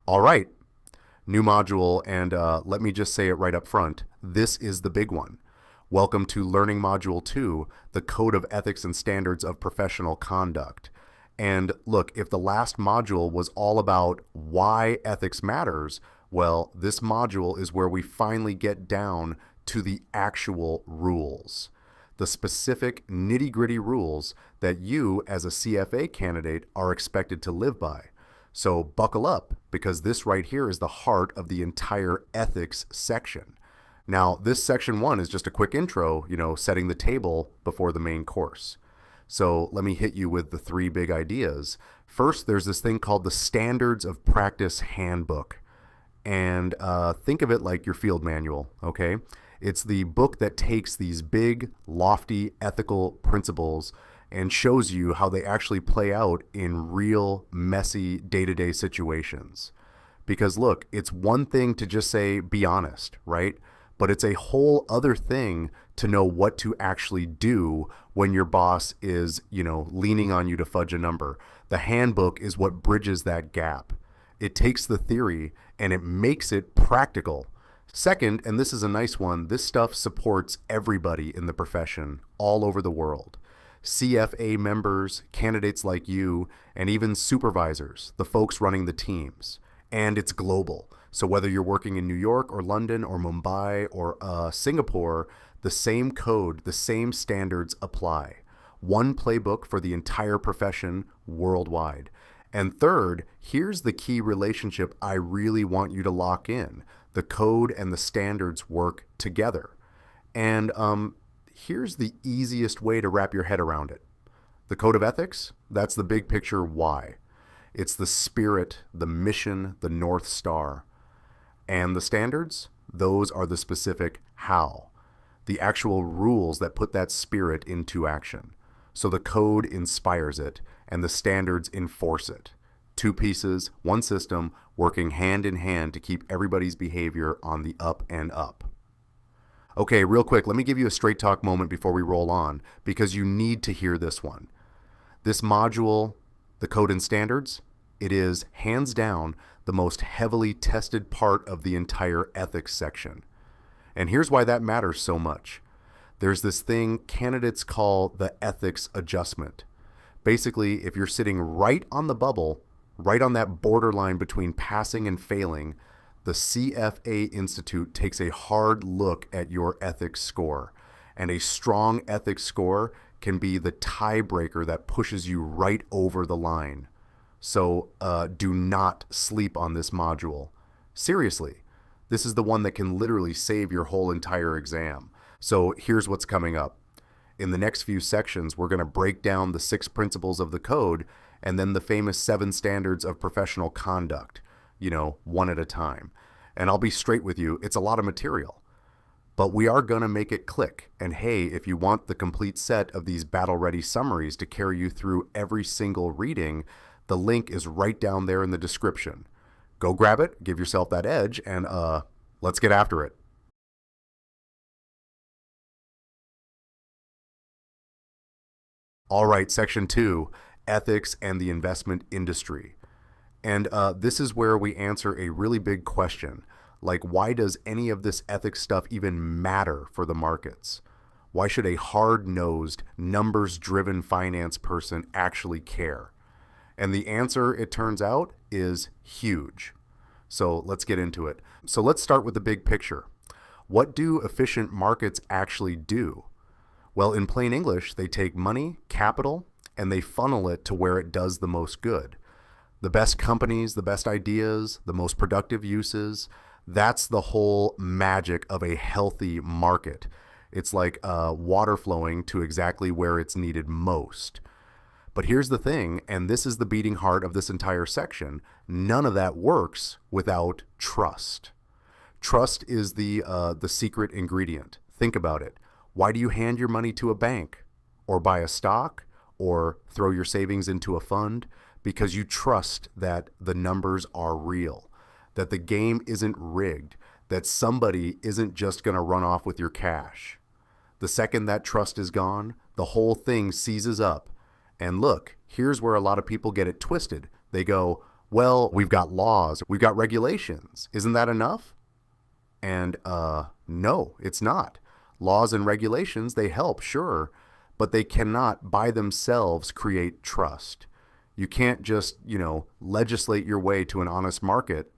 All right, new module, and let me just say it right up front. This is the big one. Welcome to Learning Module 2, the Code of Ethics and Standards of Professional Conduct. And look, if the last module was all about why ethics matters, well, this module is where we finally get down to the actual rules. The specific nitty-gritty rules that you as a CFA candidate are expected to live by. So buckle up, because this right here is the heart of the entire ethics section. Now, this section 1 is just a quick intro, setting the table before the main course. So let me hit you with the 3 big ideas. First, there's this thing called the Standards of Practice Handbook. And think of it like your field manual, okay? It's the book that takes these big, lofty ethical principles and shows you how they actually play out in real, messy, day-to-day situations. Because look, it's one thing to just say, be honest, right? But it's a whole other thing to know what to actually do when your boss is, leaning on you to fudge a number. The handbook is what bridges that gap. It takes the theory and it makes it practical. Second, and this is a nice one, this stuff supports everybody in the profession all over the world. CFA members, candidates like you, and even supervisors, the folks running the teams. And it's global. So whether you're working in New York or London or Mumbai or Singapore, the same code, the same standards apply. One playbook for the entire profession worldwide. And third, here's the key relationship I really want you to lock in. The code and the standards work together. And here's the easiest way to wrap your head around it. The code of ethics, that's the big picture why. It's the spirit, the mission, the North Star. And the standards, those are the specific how. The actual rules that put that spirit into action. So the code inspires it and the standards enforce it. 2 pieces, 1 system, working hand in hand to keep everybody's behavior on the up and up. Okay, real quick, let me give you a straight talk moment before we roll on, because you need to hear this one. This module, the code and standards, it is hands down the most heavily tested part of the entire ethics section. And here's why that matters so much. There's this thing candidates call the ethics adjustment. Basically, if you're sitting right on the bubble, right on that borderline between passing and failing, the CFA Institute takes a hard look at your ethics score. And a strong ethics score can be the tiebreaker that pushes you right over the line. So do not sleep on this module. Seriously, this is the one that can literally save your whole entire exam. So here's what's coming up. In the next few sections, we're going to break down the 6 principles of the code and then the famous 7 standards of professional conduct, one at a time. And I'll be straight with you, it's a lot of material. But we are going to make it click. And hey, if you want the complete set of these battle-ready summaries to carry you through every single reading, the link is right down there in the description. Go grab it, give yourself that edge, and let's get after it. All right, section 2, ethics and the investment industry. And this is where we answer a really big question, like why does any of this ethics stuff even matter for the markets? Why should a hard-nosed, numbers-driven finance person actually care? And the answer, it turns out, is huge. So let's get into it. So let's start with the big picture. What do efficient markets actually do? Well, in plain English, they take money, capital, and they funnel it to where it does the most good. The best companies, the best ideas, the most productive uses, that's the whole magic of a healthy market. It's like water flowing to exactly where it's needed most. But here's the thing, and this is the beating heart of this entire section, none of that works without trust. Trust is the secret ingredient. Think about it. Why do you hand your money to a bank or buy a stock or throw your savings into a fund? Because you trust that the numbers are real, that the game isn't rigged, that somebody isn't just going to run off with your cash. The second that trust is gone, the whole thing seizes up. And look, here's where a lot of people get it twisted. They go, Well, we've got laws, we've got regulations. Isn't that enough? And no, it's not. Laws and regulations, they help, sure, but they cannot by themselves create trust. You can't just, legislate your way to an honest market.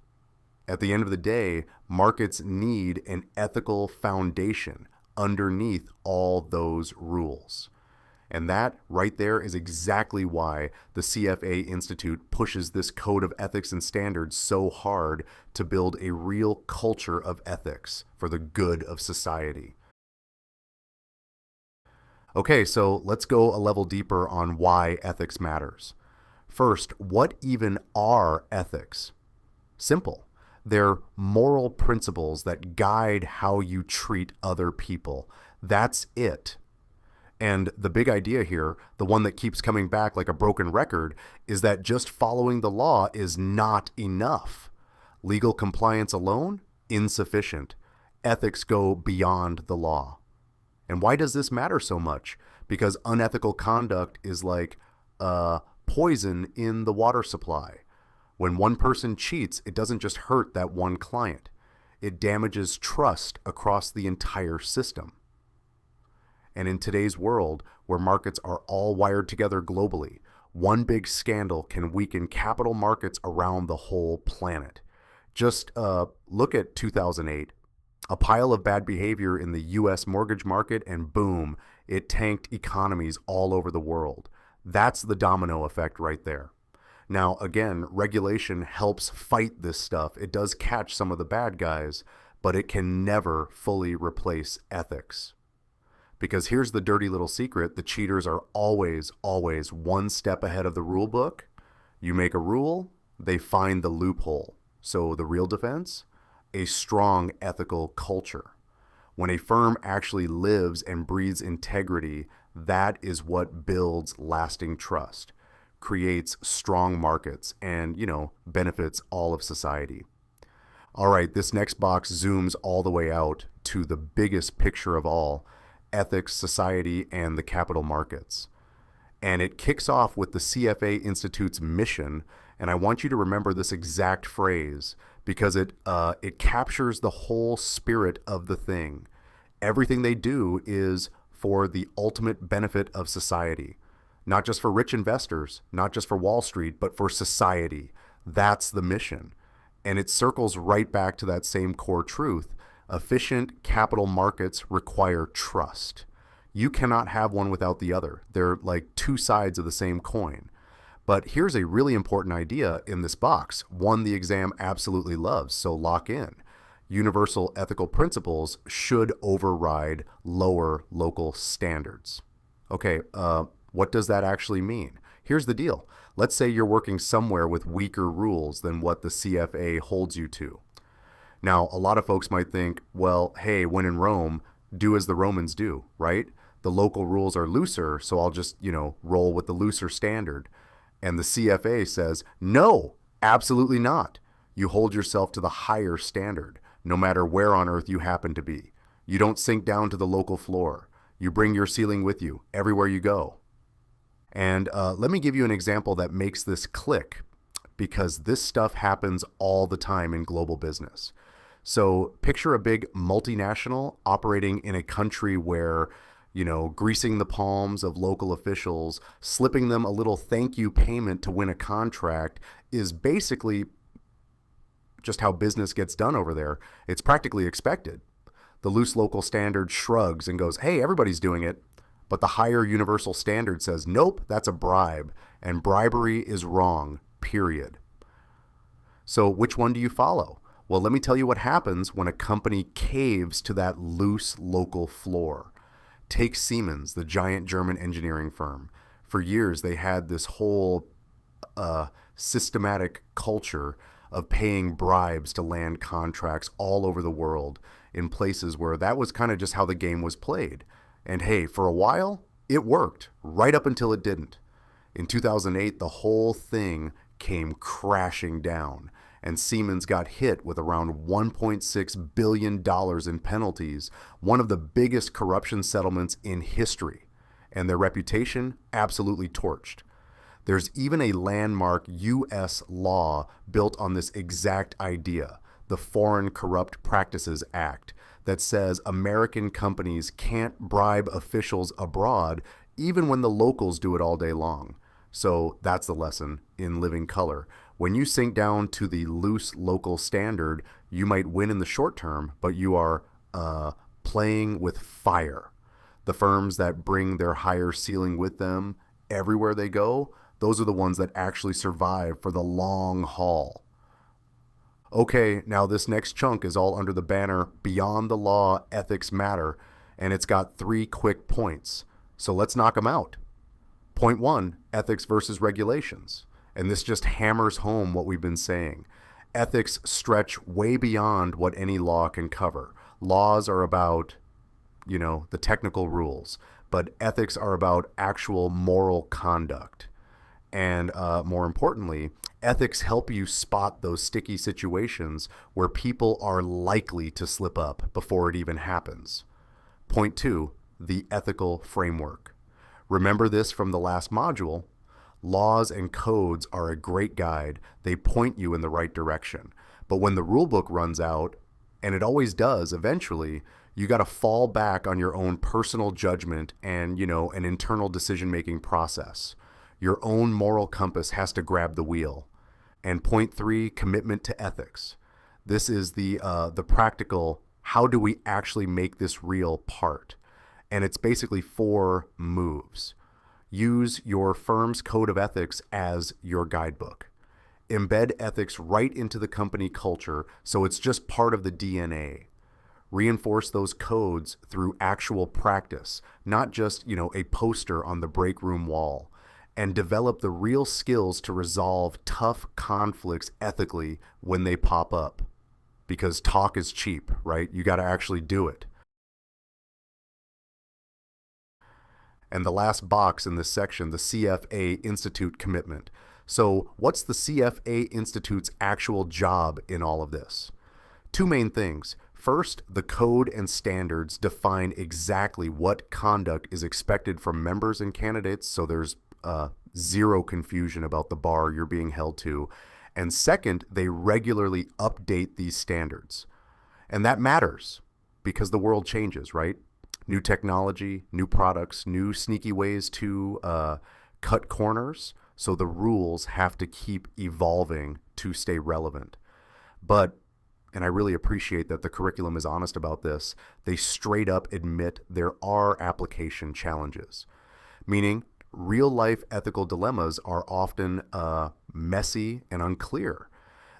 At the end of the day, markets need an ethical foundation underneath all those rules. And that right there is exactly why the CFA Institute pushes this code of ethics and standards so hard to build a real culture of ethics for the good of society. Okay, so let's go a level deeper on why ethics matters. First, what even are ethics? Simple. They're moral principles that guide how you treat other people. That's it. And the big idea here, the one that keeps coming back like a broken record, is that just following the law is not enough. Legal compliance alone, insufficient. Ethics go beyond the law. And why does this matter so much? Because unethical conduct is like poison in the water supply. When one person cheats, it doesn't just hurt that one client. It damages trust across the entire system. And in today's world, where markets are all wired together globally, one big scandal can weaken capital markets around the whole planet. Just look at 2008. A pile of bad behavior in the US mortgage market, and boom, it tanked economies all over the world. That's the domino effect right there. Now, again, regulation helps fight this stuff. It does catch some of the bad guys, but it can never fully replace ethics. Because here's the dirty little secret: the cheaters are always, always one step ahead of the rule book. You make a rule, they find the loophole. So the real defense? A strong ethical culture. When a firm actually lives and breathes integrity, that is what builds lasting trust, creates strong markets, and, benefits all of society. All right, this next box zooms all the way out to the biggest picture of all: ethics, society, and the capital markets. And it kicks off with the CFA Institute's mission, and I want you to remember this exact phrase because it captures the whole spirit of the thing. Everything they do is for the ultimate benefit of society. Not just for rich investors, not just for Wall Street, but for society. That's the mission. And it circles right back to that same core truth. Efficient capital markets require trust. You cannot have one without the other. They're like two sides of the same coin. But here's a really important idea in this box, one the exam absolutely loves, so lock in. Universal ethical principles should override lower local standards. Okay, what does that actually mean? Here's the deal. Let's say you're working somewhere with weaker rules than what the CFA holds you to. Now, a lot of folks might think, well, hey, when in Rome, do as the Romans do, right? The local rules are looser, so I'll just, roll with the looser standard. And the CFA says, no, absolutely not. You hold yourself to the higher standard, no matter where on earth you happen to be. You don't sink down to the local floor. You bring your ceiling with you everywhere you go. And let me give you an example that makes this click, because this stuff happens all the time in global business. So picture a big multinational operating in a country where, greasing the palms of local officials, slipping them a little thank you payment to win a contract is basically just how business gets done over there. It's practically expected. The loose local standard shrugs and goes, hey, everybody's doing it. But the higher universal standard says, nope, that's a bribe, and bribery is wrong, period. So which one do you follow? Well, let me tell you what happens when a company caves to that loose local floor. Take Siemens, the giant German engineering firm. For years, they had this whole systematic culture of paying bribes to land contracts all over the world in places where that was kind of just how the game was played. And hey, for a while, it worked, right up until it didn't. In 2008, the whole thing came crashing down, and Siemens got hit with around $1.6 billion in penalties, one of the biggest corruption settlements in history, and their reputation absolutely torched. There's even a landmark U.S. law built on this exact idea, the Foreign Corrupt Practices Act, that says American companies can't bribe officials abroad even when the locals do it all day long. So that's the lesson in living color. When you sink down to the loose local standard, you might win in the short term, but you are playing with fire. The firms that bring their higher ceiling with them everywhere they go, those are the ones that actually survive for the long haul. Okay, now this next chunk is all under the banner Beyond the Law, Ethics Matter, and it's got 3 quick points. So let's knock them out. Point 1, ethics versus regulations. And this just hammers home what we've been saying. Ethics stretch way beyond what any law can cover. Laws are about, the technical rules, but ethics are about actual moral conduct. And more importantly, ethics help you spot those sticky situations where people are likely to slip up before it even happens. Point 2, the ethical framework. Remember this from the last module. Laws and codes are a great guide. They point you in the right direction. But when the rulebook runs out, and it always does eventually, you got to fall back on your own personal judgment and, an internal decision-making process. Your own moral compass has to grab the wheel. And point 3, commitment to ethics. This is the practical, how do we actually make this real part? And it's basically 4 moves. Use your firm's code of ethics as your guidebook. Embed ethics right into the company culture so it's just part of the DNA. Reinforce those codes through actual practice, not just, a poster on the break room wall. And develop the real skills to resolve tough conflicts ethically when they pop up. Because talk is cheap, right? You got to actually do it. And the last box in this section, the CFA Institute commitment. So what's the CFA Institute's actual job in all of this? 2 main things. First, the code and standards define exactly what conduct is expected from members and candidates, so there's zero confusion about the bar you're being held to. And second, they regularly update these standards. And that matters because the world changes, right? New technology, new products, new sneaky ways to cut corners. So the rules have to keep evolving to stay relevant. But, and I really appreciate that the curriculum is honest about this, they straight up admit there are application challenges. Meaning, real-life ethical dilemmas are often messy and unclear.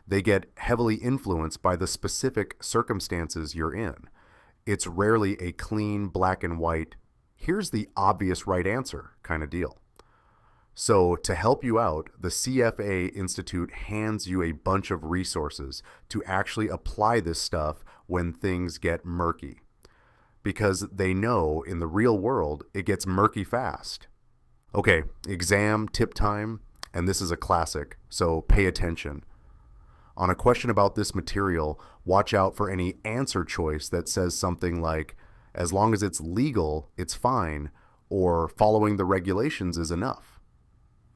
They get heavily influenced by the specific circumstances you're in. It's rarely a clean black and white, here's the obvious right answer kind of deal. So to help you out, the CFA Institute hands you a bunch of resources to actually apply this stuff when things get murky. Because they know in the real world, it gets murky fast. Okay, exam tip time, and this is a classic, so pay attention. On a question about this material, watch out for any answer choice that says something like, as long as it's legal, it's fine, or following the regulations is enough.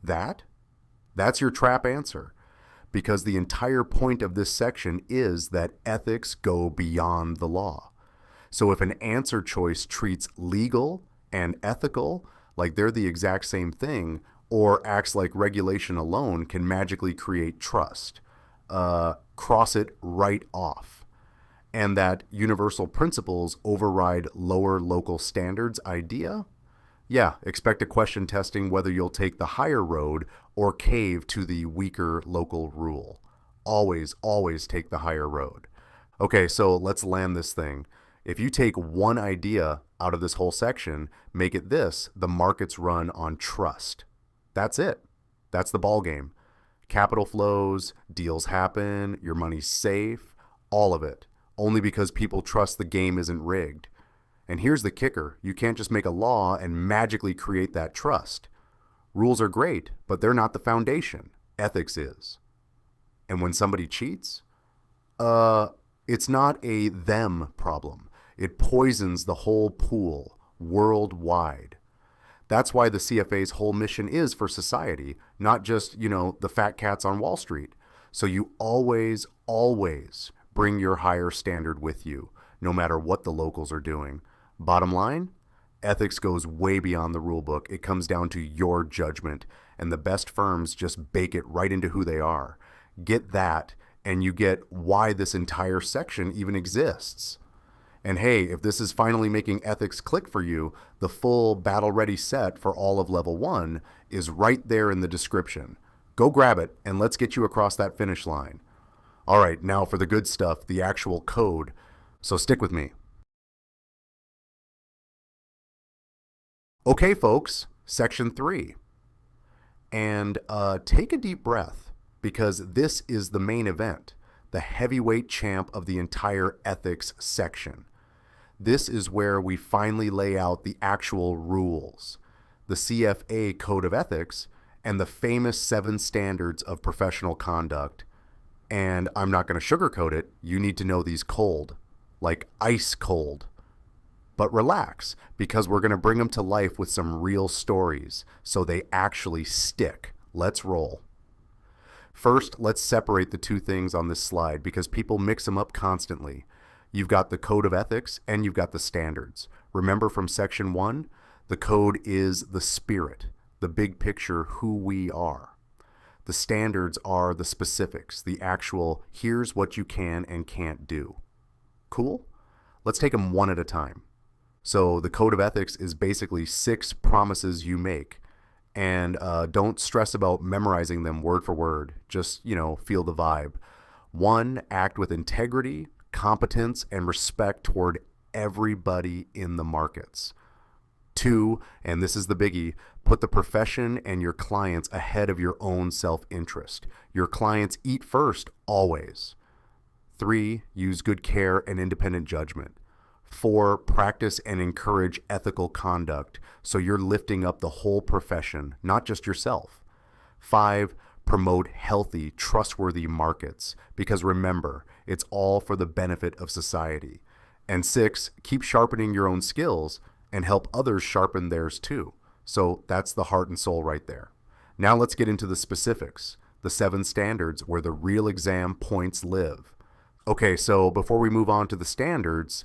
That's your trap answer, because the entire point of this section is that ethics go beyond the law. So if an answer choice treats legal and ethical like they're the exact same thing, or acts like regulation alone can magically create trust, cross it right off. And that universal principles override lower local standards idea? Yeah, expect a question testing whether you'll take the higher road or cave to the weaker local rule. Always, always take the higher road. Okay, so let's land this thing. If you take one idea out of this whole section, make it this: the markets run on trust. That's it. That's the ball game. Capital flows, deals happen, your money's safe, all of it. Only because people trust the game isn't rigged. And here's the kicker. You can't just make a law and magically create that trust. Rules are great, but they're not the foundation. Ethics is. And when somebody cheats, it's not a them problem. It poisons the whole pool worldwide. That's why the CFA's whole mission is for society, not just, the fat cats on Wall Street. So you always, always bring your higher standard with you, no matter what the locals are doing. Bottom line, ethics goes way beyond the rule book. It comes down to your judgment, and the best firms just bake it right into who they are. Get that, and you get why this entire section even exists. And hey, if this is finally making ethics click for you, the full battle-ready set for all of Level 1 is right there in the description. Go grab it, and let's get you across that finish line. All right, now for the good stuff, the actual code. So stick with me. Okay, folks, Section 3. And take a deep breath, because this is the main event, the heavyweight champ of the entire ethics section. This is where we finally lay out the actual rules, the CFA Code of Ethics, and the famous 7 standards of professional conduct. And I'm not going to sugarcoat it. You need to know these cold, like ice cold. But relax, because we're going to bring them to life with some real stories, so they actually stick. Let's roll. First, let's separate the two things on this slide, because people mix them up constantly. You've got the Code of Ethics and you've got the standards. Remember from Section 1, the code is the spirit, the big picture, who we are. The standards are the specifics, the actual, here's what you can and can't do. Cool? Let's take them one at a time. So the Code of Ethics is basically 6 promises you make. And don't stress about memorizing them word for word. Just, feel the vibe. 1, act with integrity, competence, and respect toward everybody in the markets. 2, and this is the biggie, put the profession and your clients ahead of your own self-interest. Your clients eat first, always. 3, use good care and independent judgment. 4, practice and encourage ethical conduct, so you're lifting up the whole profession, not just yourself. 5, promote healthy, trustworthy markets, because remember, it's all for the benefit of society. And 6, keep sharpening your own skills and help others sharpen theirs too. So that's the heart and soul right there. Now let's get into the specifics, the 7 standards where the real exam points live. Okay, so before we move on to the standards,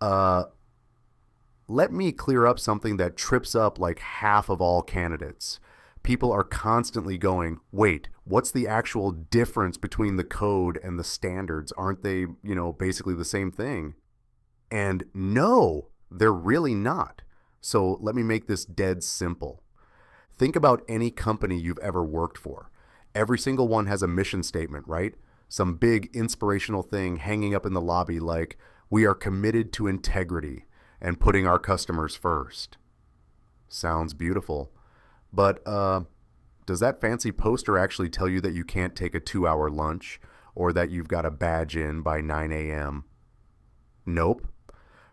let me clear up something that trips up like half of all candidates. People are constantly going, wait, what's the actual difference between the code and the standards? Aren't they, basically the same thing? And no, they're really not. So let me make this dead simple. Think about any company you've ever worked for. Every single one has a mission statement, right? Some big inspirational thing hanging up in the lobby like, we are committed to integrity and putting our customers first. Sounds beautiful. But does that fancy poster actually tell you that you can't take a 2-hour lunch or that you've got to badge in by 9 a.m.? Nope.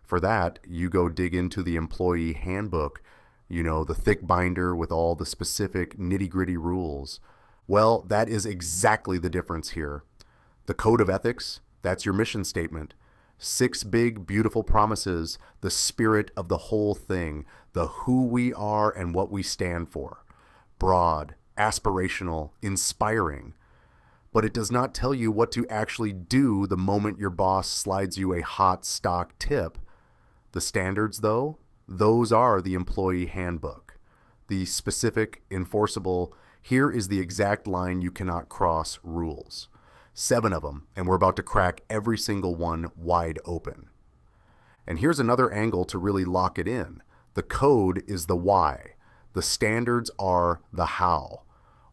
For that, you go dig into the employee handbook, the thick binder with all the specific nitty-gritty rules. Well, that is exactly the difference here. The Code of Ethics, that's your mission statement. 6 big, beautiful promises, the spirit of the whole thing, the who we are and what we stand for. Broad, aspirational, inspiring. But it does not tell you what to actually do the moment your boss slides you a hot stock tip. The standards, though, those are the employee handbook. The specific, enforceable, here is the exact line you cannot cross rules. 7 of them, and we're about to crack every single one wide open. And here's another angle to really lock it in. The code is the why. The standards are the how.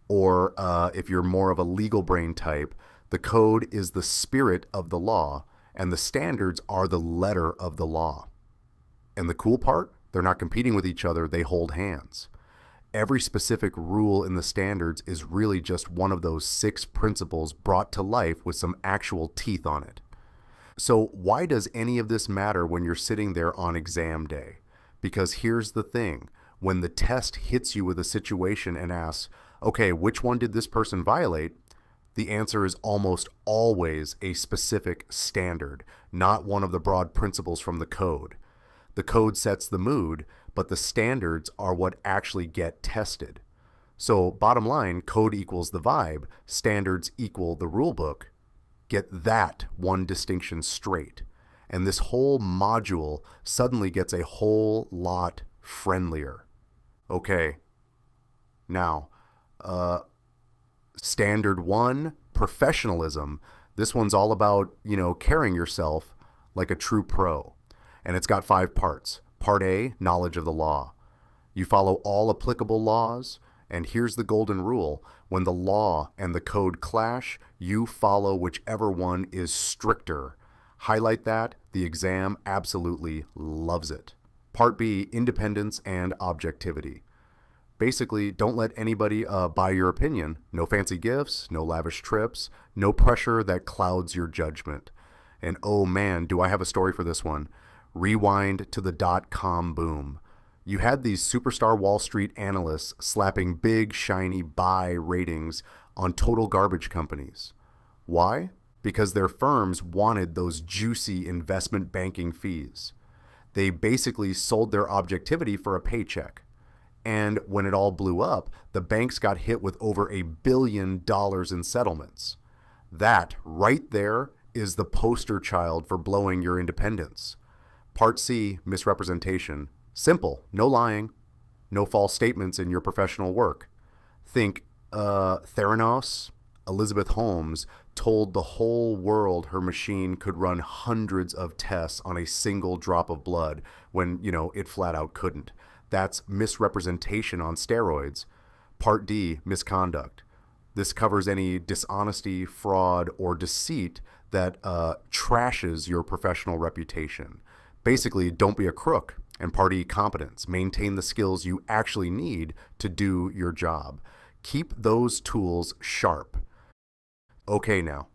Or if you're more of a legal brain type, the code is the spirit of the law, and the standards are the letter of the law. And the cool part, they're not competing with each other, they hold hands. Every specific rule in the standards is really just one of those 6 principles brought to life with some actual teeth on it. So why does any of this matter when you're sitting there on exam day? Because here's the thing, when the test hits you with a situation and asks, okay, which one did this person violate? The answer is almost always a specific standard, not one of the broad principles from the code. The code sets the mood, but the standards are what actually get tested. So bottom line, code equals the vibe, standards equal the rule book. Get that one distinction straight. And this whole module suddenly gets a whole lot friendlier. Okay, now, standard 1, professionalism. This one's all about, carrying yourself like a true pro. And it's got 5 parts. Part A, knowledge of the law. You follow all applicable laws, and here's the golden rule. When the law and the code clash, you follow whichever one is stricter. Highlight that. The exam absolutely loves it. Part B, independence and objectivity. Basically, don't let anybody buy your opinion. No fancy gifts, no lavish trips, no pressure that clouds your judgment. And oh man, do I have a story for this one. Rewind to the dot-com boom. You had these superstar Wall Street analysts slapping big, shiny buy ratings on total garbage companies. Why? Because their firms wanted those juicy investment banking fees. They basically sold their objectivity for a paycheck. And when it all blew up, the banks got hit with over $1 billion in settlements. That right there is the poster child for blowing your independence. Part C, misrepresentation. Simple, no lying, no false statements in your professional work. Think Theranos. Elizabeth Holmes told the whole world her machine could run hundreds of tests on a single drop of blood when, it flat out couldn't. That's misrepresentation on steroids. Part D, misconduct. This covers any dishonesty, fraud, or deceit that trashes your professional reputation. Basically, don't be a crook. And Part E, competence. Maintain the skills you actually need to do your job. Keep those tools sharp. Okay now.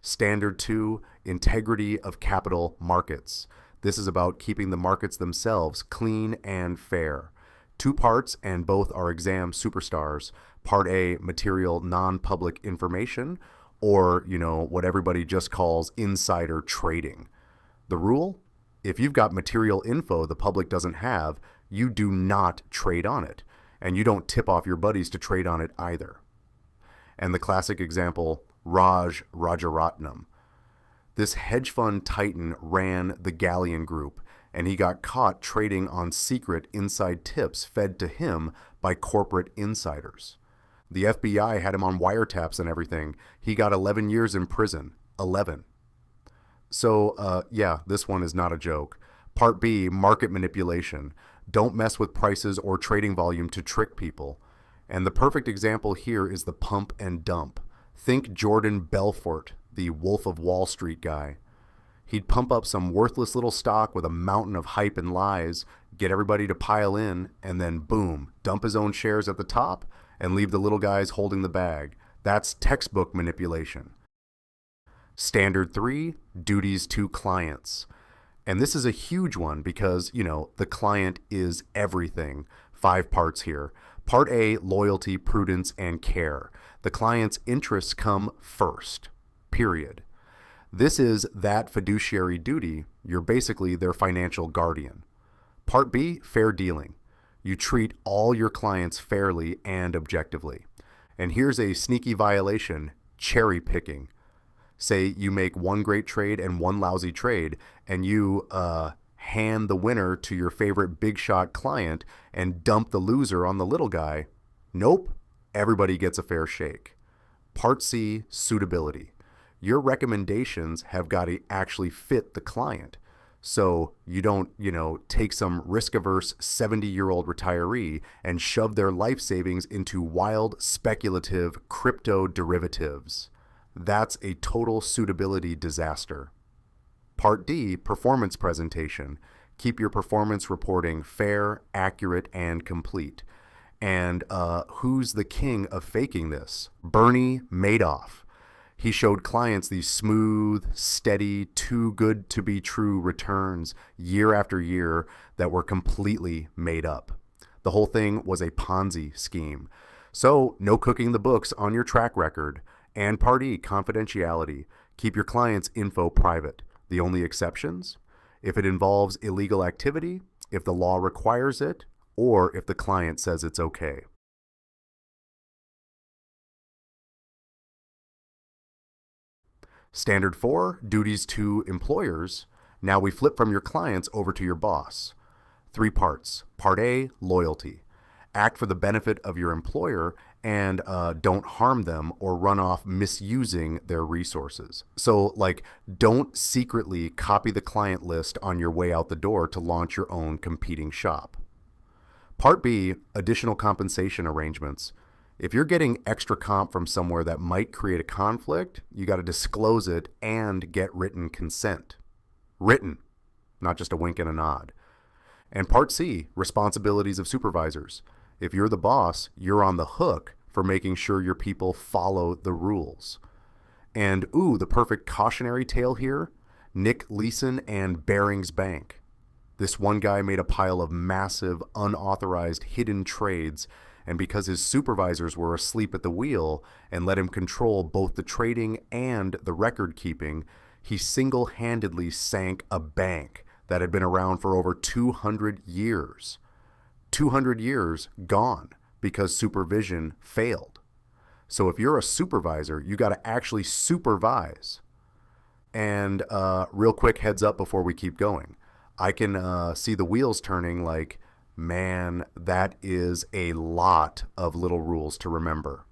Standard 2, integrity of capital markets. This is about keeping the markets themselves clean and fair. 2 parts, and both are exam superstars. Part A, material non-public information, or, what everybody just calls insider trading. The rule? If you've got material info the public doesn't have, you do not trade on it. And you don't tip off your buddies to trade on it either. And the classic example, Raj Rajaratnam. This hedge fund titan ran the Galleon group, and he got caught trading on secret inside tips fed to him by corporate insiders. The FBI had him on wiretaps and everything. He got 11 years in prison. 11. So, this one is not a joke. Part B, market manipulation. Don't mess with prices or trading volume to trick people. And the perfect example here is the pump and dump. Think Jordan Belfort, the Wolf of Wall Street guy. He'd pump up some worthless little stock with a mountain of hype and lies, get everybody to pile in, and then boom, dump his own shares at the top and leave the little guys holding the bag. That's textbook manipulation. Standard 3, duties to clients. And this is a huge one because, the client is everything. 5 parts here. Part A, loyalty, prudence, and care. The client's interests come first, period. This is that fiduciary duty. You're basically their financial guardian. Part B, fair dealing. You treat all your clients fairly and objectively. And here's a sneaky violation, cherry picking. Say you make one great trade and one lousy trade, and you hand the winner to your favorite big shot client and dump the loser on the little guy. Nope, everybody gets a fair shake. Part C, suitability. Your recommendations have got to actually fit the client. So you don't, take some risk-averse 70-year-old retiree and shove their life savings into wild, speculative crypto derivatives. That's a total suitability disaster. Part D, performance presentation. Keep your performance reporting fair, accurate, and complete. And who's the king of faking this? Bernie Madoff. He showed clients these smooth, steady, too good to be true returns year after year that were completely made up. The whole thing was a Ponzi scheme. So no cooking the books on your track record. And Part E, confidentiality. Keep your clients' info private. The only exceptions? If it involves illegal activity if the law requires it, or if the client says it's okay. Standard 4, duties to employers. Now we flip from your clients over to your boss. 3 parts. Part A, loyalty. Act for the benefit of your employer and don't harm them or run off misusing their resources. So, like, don't secretly copy the client list on your way out the door to launch your own competing shop. Part B, additional compensation arrangements. If you're getting extra comp from somewhere that might create a conflict, you got to disclose it and get written consent. Written, not just a wink and a nod. And Part C, responsibilities of supervisors. If you're the boss, you're on the hook for making sure your people follow the rules. And the perfect cautionary tale here, Nick Leeson and Barings Bank. This one guy made a pile of massive, unauthorized, hidden trades, and because his supervisors were asleep at the wheel and let him control both the trading and the record keeping, he single-handedly sank a bank that had been around for over 200 years. 200 years gone because supervision failed. So if you're a supervisor, you got to actually supervise. And real quick heads up before we keep going. I can see the wheels turning like, man, that is a lot of little rules to remember.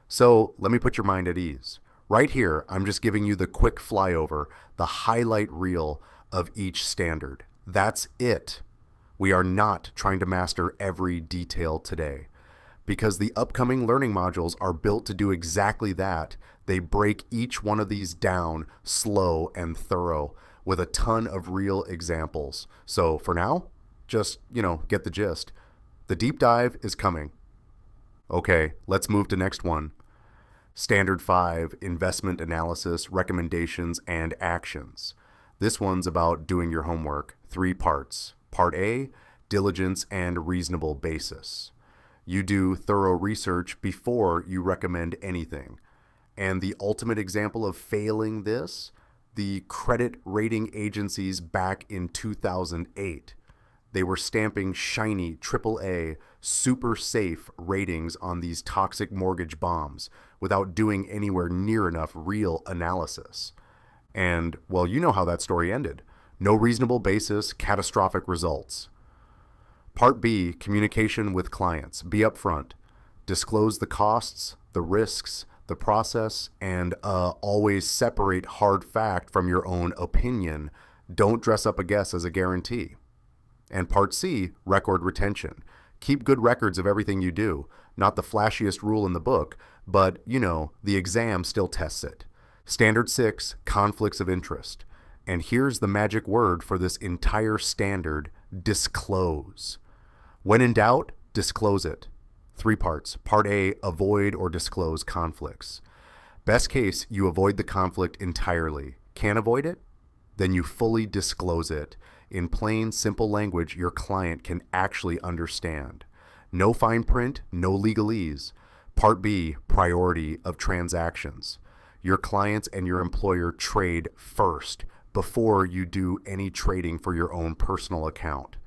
So let me put your mind at ease. Right here, I'm just giving you the quick flyover, the highlight reel of each standard. That's it. We are not trying to master every detail today. Because the upcoming learning modules are built to do exactly that. They break each one of these down slow and thorough with a ton of real examples. So for now, just, get the gist. The deep dive is coming. Okay, let's move to next one. Standard 5, investment analysis, recommendations, and actions. This one's about doing your homework. 3 parts. Part A, diligence and reasonable basis. You do thorough research before you recommend anything. And the ultimate example of failing this, the credit rating agencies back in 2008. They were stamping shiny AAA, super safe ratings on these toxic mortgage bombs without doing anywhere near enough real analysis. And, well, you know how that story ended. No reasonable basis, catastrophic results. Part B, communication with clients. Be upfront. Disclose the costs, the risks, the process, and always separate hard fact from your own opinion. Don't dress up a guess as a guarantee. And Part C, record retention. Keep good records of everything you do. Not the flashiest rule in the book, but, the exam still tests it. Standard 6, conflicts of interest. And here's the magic word for this entire standard, disclose. When in doubt, disclose it. 3 parts. Part A, avoid or disclose conflicts. Best case, you avoid the conflict entirely. Can't avoid it? Then you fully disclose it. In plain, simple language your client can actually understand. No fine print, no legalese. Part B, priority of transactions. Your clients and your employer trade first before you do any trading for your own personal account.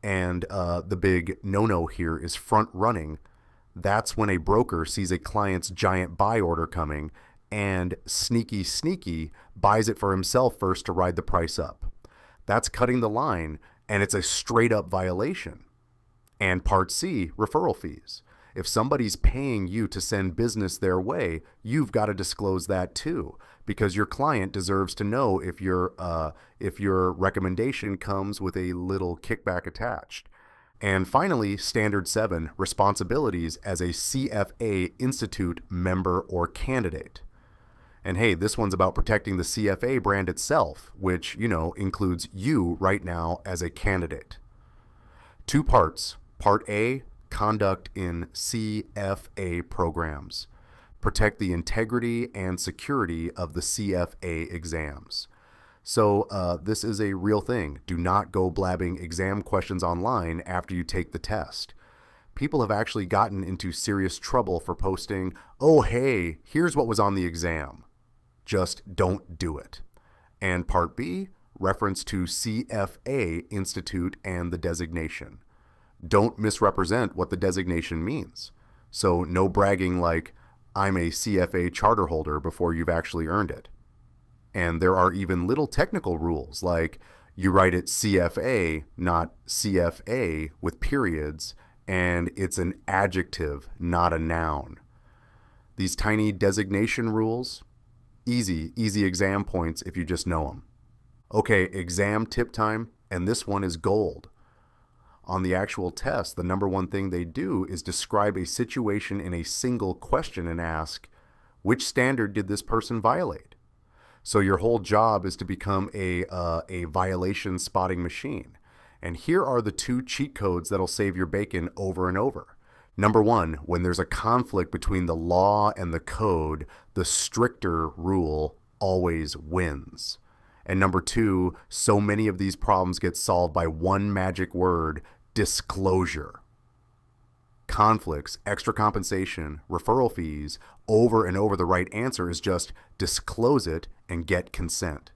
And the big no-no here is front running. That's when a broker sees a client's giant buy order coming and sneaky buys it for himself first to ride the price up. That's cutting the line, and it's a straight up violation. And Part C, referral fees. If somebody's paying you to send business their way, you've got to disclose that too, because your client deserves to know if your recommendation comes with a little kickback attached. And finally, Standard 7, responsibilities as a CFA Institute member or candidate. And hey, this one's about protecting the CFA brand itself, which, includes you right now as a candidate. 2 parts. Part A, conduct in CFA programs. Protect the integrity and security of the CFA exams. So this is a real thing. Do not go blabbing exam questions online after you take the test. People have actually gotten into serious trouble for posting, oh, hey, here's what was on the exam. Just don't do it. And Part B, reference to CFA Institute and the designation. Don't misrepresent what the designation means. So no bragging like, I'm a CFA charterholder before you've actually earned it. And there are even little technical rules like you write it CFA, not CFA with periods, and it's an adjective, not a noun. These tiny designation rules, easy exam points if you just know them. Okay, exam tip time, and this one is gold. On the actual test, the number one thing they do is describe a situation in a single question and ask, which standard did this person violate? So your whole job is to become a violation spotting machine. And here are the 2 cheat codes that'll save your bacon over and over. Number 1, when there's a conflict between the law and the code, the stricter rule always wins. And number 2, so many of these problems get solved by one magic word, disclosure. Conflicts, extra compensation, referral fees, over and over the right answer is just disclose it and get consent.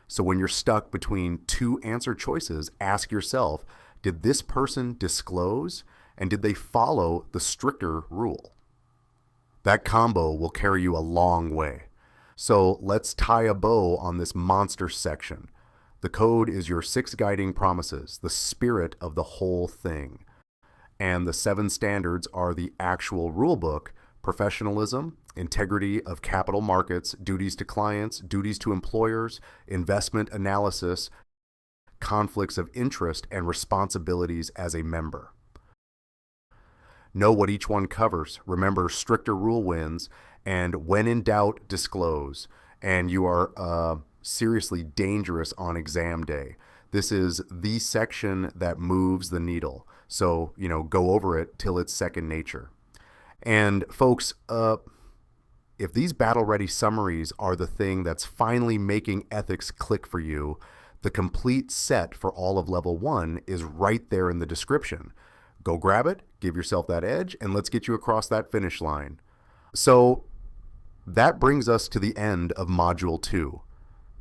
So when you're stuck between 2 answer choices, ask yourself, did this person disclose and did they follow the stricter rule? That combo will carry you a long way. So let's tie a bow on this monster section. The code is your 6 guiding promises, the spirit of the whole thing. And the 7 standards are the actual rule book: professionalism, integrity of capital markets, duties to clients, duties to employers, investment analysis, conflicts of interest, and responsibilities as a member. Know what each one covers. Remember, stricter rule wins, and when in doubt, disclose. And you are seriously dangerous on exam day. This is the section that moves the needle. So, go over it till it's second nature. And folks, if these battle-ready summaries are the thing that's finally making ethics click for you, the complete set for all of level 1 is right there in the description. Go grab it, give yourself that edge, and let's get you across that finish line. So that brings us to the end of Module 2.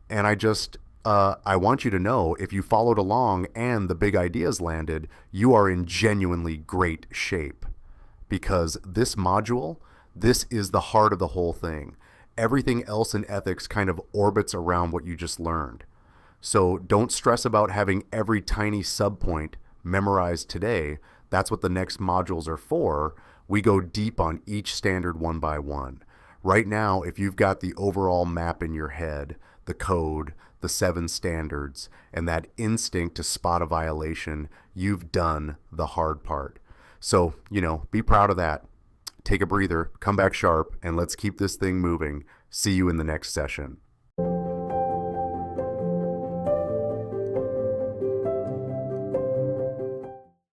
And I want you to know, if you followed along and the big ideas landed, you are in genuinely great shape. Because this module, this is the heart of the whole thing. Everything else in ethics kind of orbits around what you just learned. So don't stress about having every tiny subpoint memorized today. That's what the next modules are for. We go deep on each standard one by one. Right now, if you've got the overall map in your head, the code, the 7 standards, and that instinct to spot a violation, you've done the hard part. So, be proud of that. Take a breather, come back sharp, and let's keep this thing moving. See you in the next session.